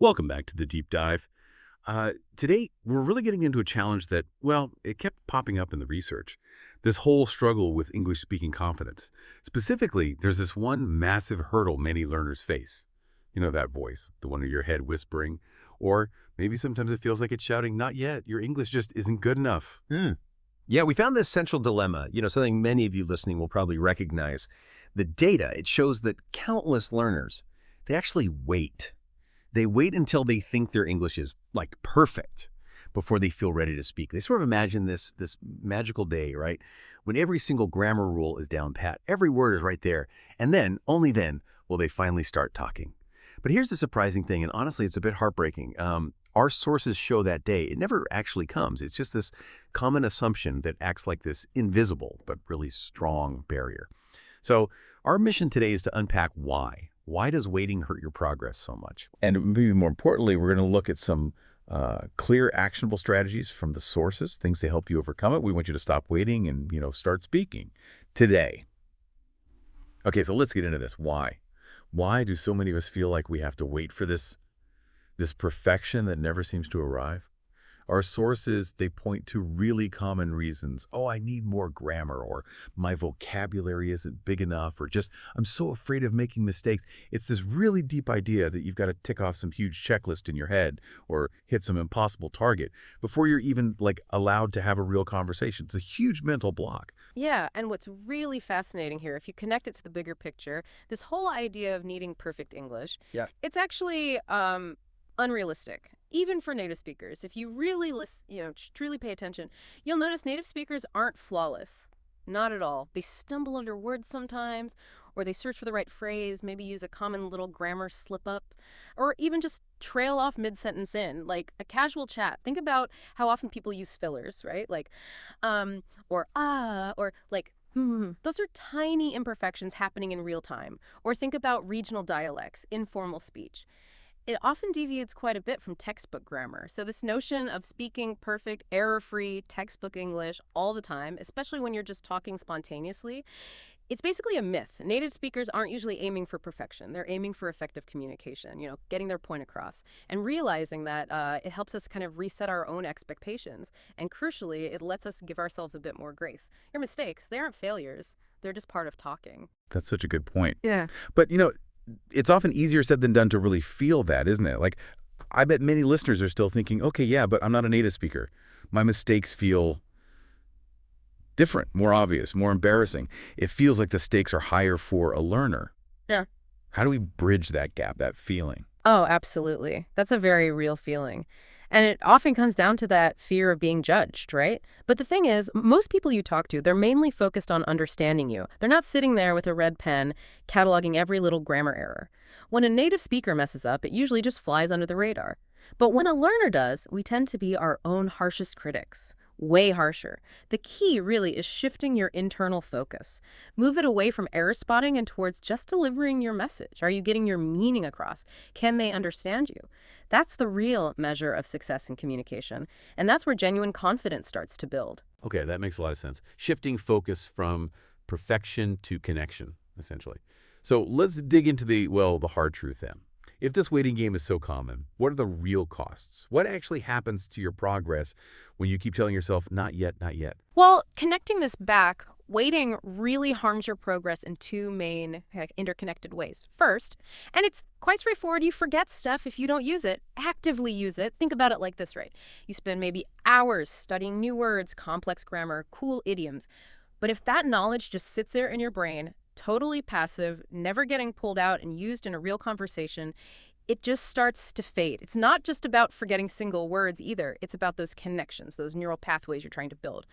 Welcome back to the deep dive. Today, we're really getting into a challenge that, well, it kept popping up in the research. This whole struggle with English speaking confidence. Specifically, there's this one massive hurdle many learners face. You know that voice, the one in your head whispering, or maybe sometimes it feels like it's shouting, not yet, your English just isn't good enough. Yeah, we found this central dilemma, something many of you listening will probably recognize. The data, it shows that countless learners, they actually wait. They wait until they think their English is, like, perfect before they feel ready to speak. They sort of imagine this magical day, right, when every single grammar rule is down pat, every word is right there, and then, only then, will they finally start talking. But here's the surprising thing, and honestly, it's a bit heartbreaking. Our sources show that day. It never actually comes. It's just this common assumption that acts like this invisible but really strong barrier. So our mission today is to unpack why. Why does waiting hurt your progress so much? And maybe more importantly, we're going to look at some clear, actionable strategies from the sources, things to help you overcome it. We want you to stop waiting and, start speaking today. Okay, so let's get into this. Why? Why do so many of us feel like we have to wait for this perfection that never seems to arrive? Our sources, they point to really common reasons. Oh, I need more grammar, or my vocabulary isn't big enough, or just I'm so afraid of making mistakes. It's this really deep idea that you've got to tick off some huge checklist in your head or hit some impossible target before you're even allowed to have a real conversation. It's a huge mental block. Yeah, and what's really fascinating here, if you connect it to the bigger picture, this whole idea of needing perfect English, it's actually unrealistic, even for native speakers. If you really truly pay attention, you'll notice native speakers aren't flawless. Not at all. They stumble under words sometimes, or they search for the right phrase, maybe use a common little grammar slip-up, or even just trail off mid-sentence in, like a casual chat. Think about how often people use fillers, right? Those are tiny imperfections happening in real time. Or think about regional dialects, informal speech. It often deviates quite a bit from textbook grammar. So this notion of speaking perfect, error-free textbook English all the time, especially when you're just talking spontaneously, it's basically a myth. Native speakers aren't usually aiming for perfection. They're aiming for effective communication, getting their point across, and realizing that it helps us kind of reset our own expectations. And crucially, it lets us give ourselves a bit more grace. Your mistakes, they aren't failures. They're just part of talking. That's such a good point. Yeah. But, it's often easier said than done to really feel that, isn't it? I bet many listeners are still thinking, okay, yeah, but I'm not a native speaker. My mistakes feel different, more obvious, more embarrassing. It feels like the stakes are higher for a learner. Yeah. How do we bridge that gap, that feeling? Oh, absolutely. That's a very real feeling. And it often comes down to that fear of being judged, right? But the thing is, most people you talk to, they're mainly focused on understanding you. They're not sitting there with a red pen cataloging every little grammar error. When a native speaker messes up, it usually just flies under the radar. But when a learner does, we tend to be our own harshest critics. Way harsher. The key really is shifting your internal focus. Move it away from error spotting and towards just delivering your message. Are you getting your meaning across? Can they understand you? That's the real measure of success in communication. And that's where genuine confidence starts to build. Okay, that makes a lot of sense. Shifting focus from perfection to connection, essentially. So let's dig into the hard truth then. If this waiting game is so common, what are the real costs? What actually happens to your progress when you keep telling yourself, not yet, not yet? Well, connecting this back, waiting really harms your progress in two main interconnected ways. First, and it's quite straightforward, you forget stuff if you don't use it. Actively use it. Think about it like this, right? You spend maybe hours studying new words, complex grammar, cool idioms. But if that knowledge just sits there in your brain, totally passive, never getting pulled out and used in a real conversation, it just starts to fade. It's not just about forgetting single words either. It's about those connections, those neural pathways you're trying to build.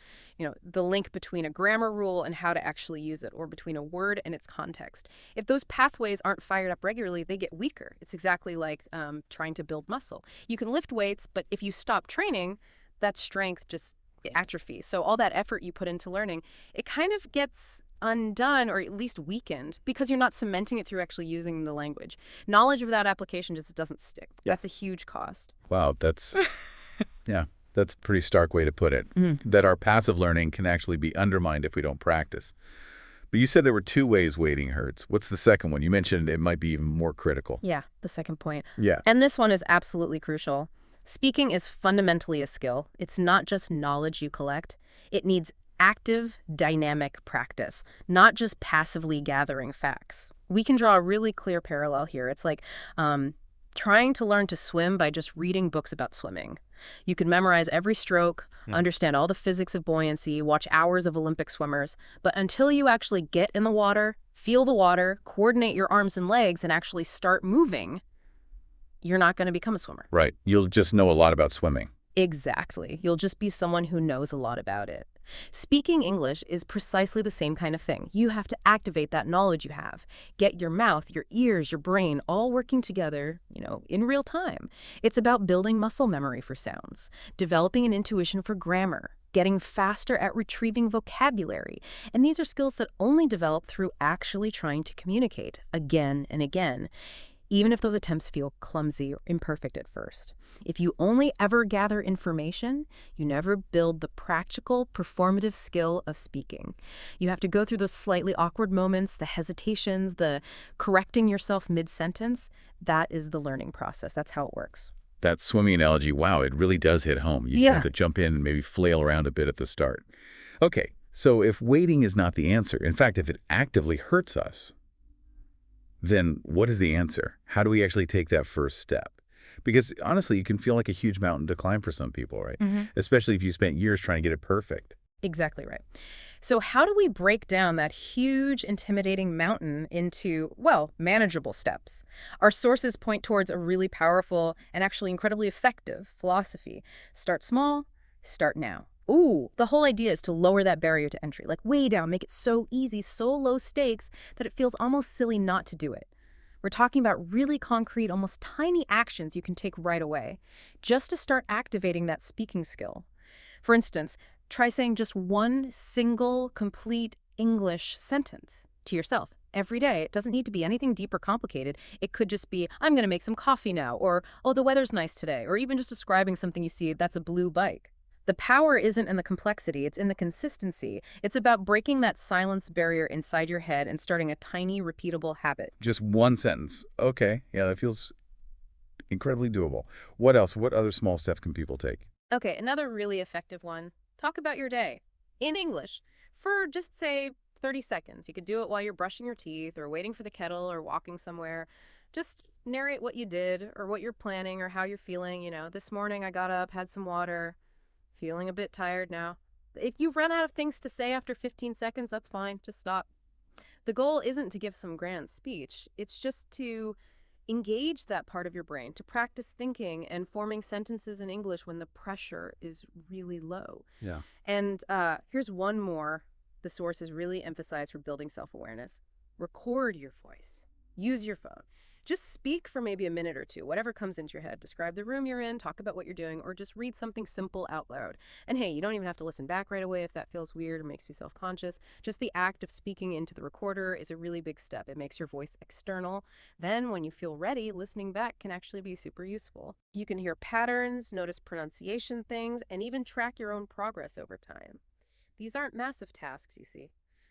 The link between a grammar rule and how to actually use it, or between a word and its context. If those pathways aren't fired up regularly, they get weaker. It's exactly like trying to build muscle. You can lift weights, but if you stop training, that strength just atrophies. So all that effort you put into learning, it kind of gets undone, or at least weakened, because you're not cementing it through actually using the language. Knowledge of that application just doesn't stick. Yeah. That's a huge cost. Wow, that's that's a pretty stark way to put it. That our passive learning can actually be undermined if we don't practice. But you said there were two ways weighting hurts. What's the second one? You mentioned it might be even more critical. Yeah, the second point. Yeah. And this one is absolutely crucial. Speaking is fundamentally a skill. It's not just knowledge you collect. It needs active, dynamic practice, not just passively gathering facts. We can draw a really clear parallel here. It's like trying to learn to swim by just reading books about swimming. You can memorize every stroke, understand all the physics of buoyancy, watch hours of Olympic swimmers, but until you actually get in the water, feel the water, coordinate your arms and legs, and actually start moving, you're not going to become a swimmer. Right. You'll just know a lot about swimming. Exactly. You'll just be someone who knows a lot about it. Speaking English is precisely the same kind of thing. You have to activate that knowledge you have. Get your mouth, your ears, your brain all working together, in real time. It's about building muscle memory for sounds, developing an intuition for grammar, getting faster at retrieving vocabulary. And these are skills that only develop through actually trying to communicate again and again, even if those attempts feel clumsy or imperfect at first. If you only ever gather information, you never build the practical, performative skill of speaking. You have to go through those slightly awkward moments, the hesitations, the correcting yourself mid-sentence. That is the learning process. That's how it works. That swimming analogy, wow, it really does hit home. You have to jump in and maybe flail around a bit at the start. Okay, so if waiting is not the answer, in fact, if it actively hurts us, then what is the answer? How do we actually take that first step? Because honestly, it can feel like a huge mountain to climb for some people, right? Especially if you spent years trying to get it perfect. Exactly right. So how do we break down that huge, intimidating mountain into, manageable steps? Our sources point towards a really powerful and actually incredibly effective philosophy. Start small, start now. Ooh, the whole idea is to lower that barrier to entry, like way down, make it so easy, so low stakes that it feels almost silly not to do it. We're talking about really concrete, almost tiny actions you can take right away, just to start activating that speaking skill. For instance, try saying just one single, complete English sentence to yourself every day. It doesn't need to be anything deep or complicated. It could just be, I'm going to make some coffee now, or, oh, the weather's nice today, or even just describing something you see, that's a blue bike. The power isn't in the complexity, it's in the consistency. It's about breaking that silence barrier inside your head and starting a tiny, repeatable habit. Just one sentence. Okay, yeah, that feels incredibly doable. What else? What other small steps can people take? Okay, another really effective one. Talk about your day in English for just, say, 30 seconds. You could do it while you're brushing your teeth or waiting for the kettle or walking somewhere. Just narrate what you did or what you're planning or how you're feeling. This morning I got up, had some water. Feeling a bit tired now. If you run out of things to say after 15 seconds, that's fine. Just stop. The goal isn't to give some grand speech. It's just to engage that part of your brain, to practice thinking and forming sentences in English when the pressure is really low. Yeah. And here's one more the sources really emphasize for building self-awareness. Record your voice. Use your phone. Just speak for maybe a minute or two, whatever comes into your head. Describe the room you're in, talk about what you're doing, or just read something simple out loud. And hey, you don't even have to listen back right away if that feels weird or makes you self-conscious. Just the act of speaking into the recorder is a really big step. It makes your voice external. Then when you feel ready, listening back can actually be super useful. You can hear patterns, notice pronunciation things, and even track your own progress over time. These aren't massive tasks, you see.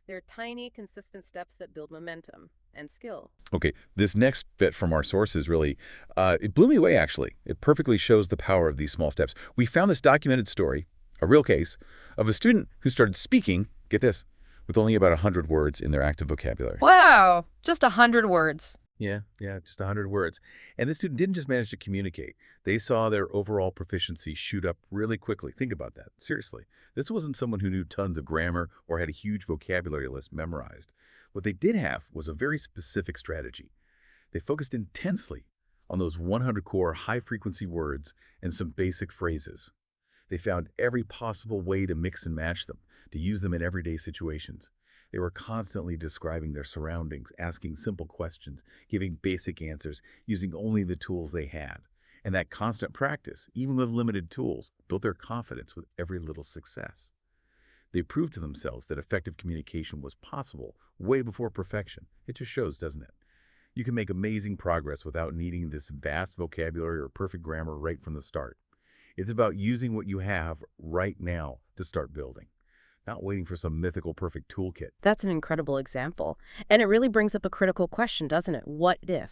They're tiny, consistent steps that build momentum and skill. Okay, this next bit from our sources really, it blew me away, actually. It perfectly shows the power of these small steps. We found this documented story, a real case, of a student who started speaking, get this, with only about 100 words in their active vocabulary. Wow, just 100 words. Yeah, just 100 words. And this student didn't just manage to communicate. They saw their overall proficiency shoot up really quickly. Think about that. Seriously. This wasn't someone who knew tons of grammar or had a huge vocabulary list memorized. What they did have was a very specific strategy. They focused intensely on those 100 core high-frequency words and some basic phrases. They found every possible way to mix and match them, to use them in everyday situations. They were constantly describing their surroundings, asking simple questions, giving basic answers, using only the tools they had. And that constant practice, even with limited tools, built their confidence with every little success. They proved to themselves that effective communication was possible way before perfection. It just shows, doesn't it? You can make amazing progress without needing this vast vocabulary or perfect grammar right from the start. It's about using what you have right now to start building. not waiting for some mythical perfect toolkit. That's an incredible example. And it really brings up a critical question, doesn't it? What if?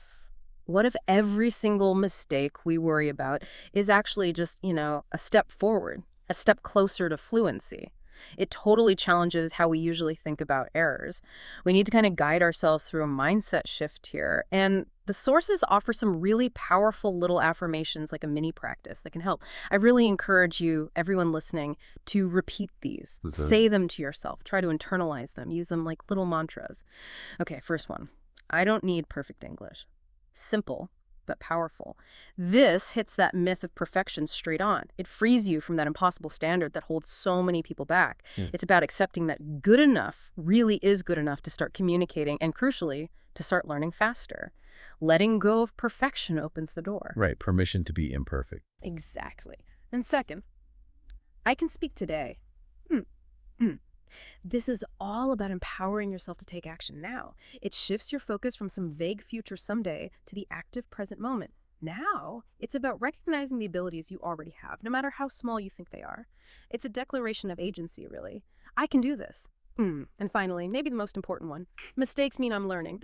What if every single mistake we worry about is actually just, a step forward, a step closer to fluency? It totally challenges how we usually think about errors. We need to kind of guide ourselves through a mindset shift here. And the sources offer some really powerful little affirmations, like a mini practice that can help. I really encourage you, everyone listening, to repeat these. Say them to yourself. Try to internalize them. Use them like little mantras. Okay, first one. I don't need perfect English. Simple, but powerful. This hits that myth of perfection straight on. It frees you from that impossible standard that holds so many people back. It's about accepting that good enough really is good enough to start communicating and, crucially, to start learning faster. Letting go of perfection opens the door. Right, permission to be imperfect. Exactly. And second, I can speak today. This is all about empowering yourself to take action now. It shifts your focus from some vague future someday to the active present moment. Now, it's about recognizing the abilities you already have, no matter how small you think they are. It's a declaration of agency, really. I can do this. And finally, maybe the most important one, mistakes mean I'm learning.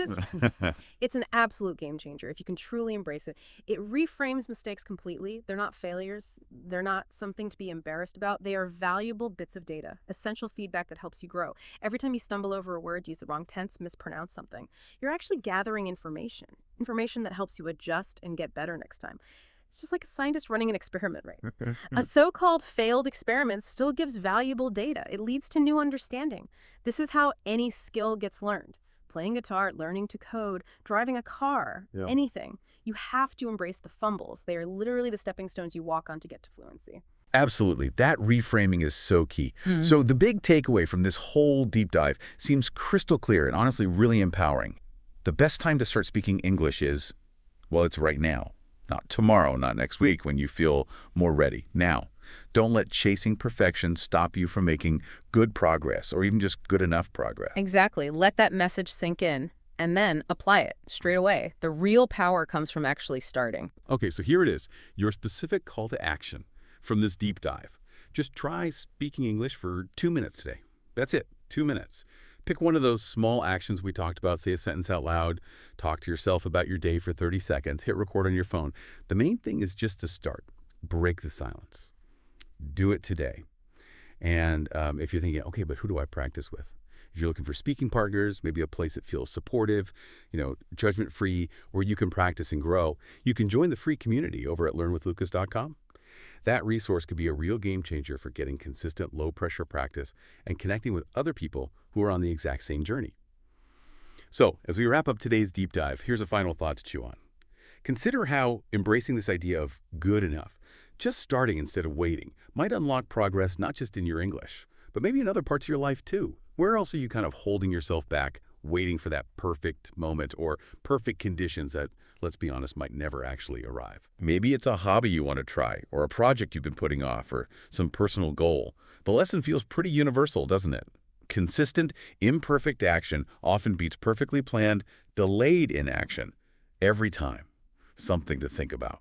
It's an absolute game changer if you can truly embrace it. It reframes mistakes completely. They're not failures. They're not something to be embarrassed about. They are valuable bits of data, essential feedback that helps you grow. Every time you stumble over a word, use the wrong tense, mispronounce something, you're actually gathering information that helps you adjust and get better next time. It's just like a scientist running an experiment, right? A so-called failed experiment still gives valuable data. It leads to new understanding. This is how any skill gets learned. Playing guitar, learning to code, driving a car, anything. You have to embrace the fumbles. They are literally the stepping stones you walk on to get to fluency. Absolutely. That reframing is so key. So the big takeaway from this whole deep dive seems crystal clear and honestly really empowering. The best time to start speaking English is, well, it's right now. Not tomorrow, not next week when you feel more ready. Now, don't let chasing perfection stop you from making good progress or even just good enough progress. Exactly. Let that message sink in and then apply it straight away. The real power comes from actually starting. Okay, so here it is, your specific call to action from this deep dive. Just try speaking English for 2 minutes today. That's it, 2 minutes. Pick one of those small actions we talked about, say a sentence out loud, talk to yourself about your day for 30 seconds, hit record on your phone. The main thing is just to start. Break the silence. Do it today. And if you're thinking, okay, but who do I practice with? If you're looking for speaking partners, maybe a place that feels supportive, judgment-free, where you can practice and grow, you can join the free community over at learnwithlucas.com. That resource could be a real game changer for getting consistent low-pressure practice and connecting with other people who are on the exact same journey. So, as we wrap up today's deep dive, here's a final thought to chew on. Consider how embracing this idea of good enough, just starting instead of waiting, might unlock progress not just in your English, but maybe in other parts of your life too. Where else are you kind of holding yourself back, waiting for that perfect moment or perfect conditions that, let's be honest, might never actually arrive? Maybe it's a hobby you want to try, or a project you've been putting off, or some personal goal. The lesson feels pretty universal, doesn't it? Consistent, imperfect action often beats perfectly planned, delayed inaction every time. Something to think about.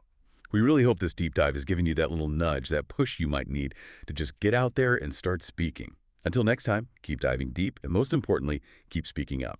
We really hope this deep dive has given you that little nudge, that push you might need to just get out there and start speaking. Until next time, keep diving deep and most importantly, keep speaking up.